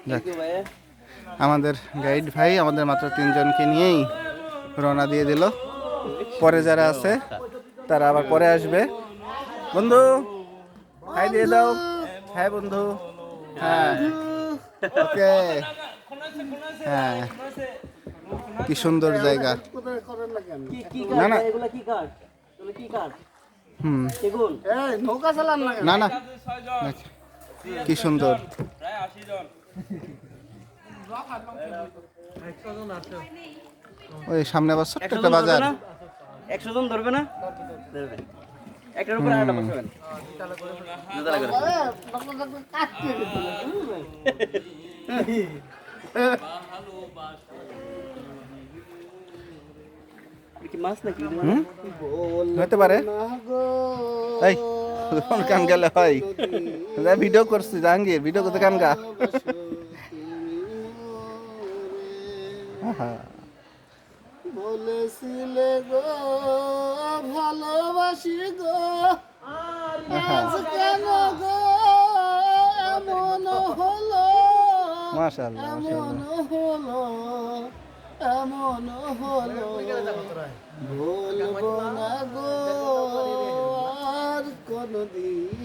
যাক, আমাদের গাইড ভাই আমাদের মাত্র 3 জনকে নিয়েই রওনা দিয়ে দিল। পরে যারা আছে তারা আবার পরে আসবে। বন্ধু হাই দিয়ে দাও। হ্যাঁ বন্ধু, হ্যাঁ ওকে, হ্যাঁ কি সুন্দর জায়গা। না না নৌকা চালান না না, কি সুন্দর। ওই সামনে আবার ছোট্ট একটা বাজার। 100 জন ধরবে না? ধরবে। একটার উপর আরেকটা বসাবেন। দুতলা করে। কি মাছ নাকি? হতে পারে। এই গান গেলে হয়, ভিডিও করছি জাহাঙ্গীর, ভিডিও করতে গান গা। বলেছিলে গো ভালোবাসি গো, আজ কেন গো এমন হলো, মাশাআল্লাহ এমন হলো, এমন হলো, ভুলবো না গো আর কোনদিন।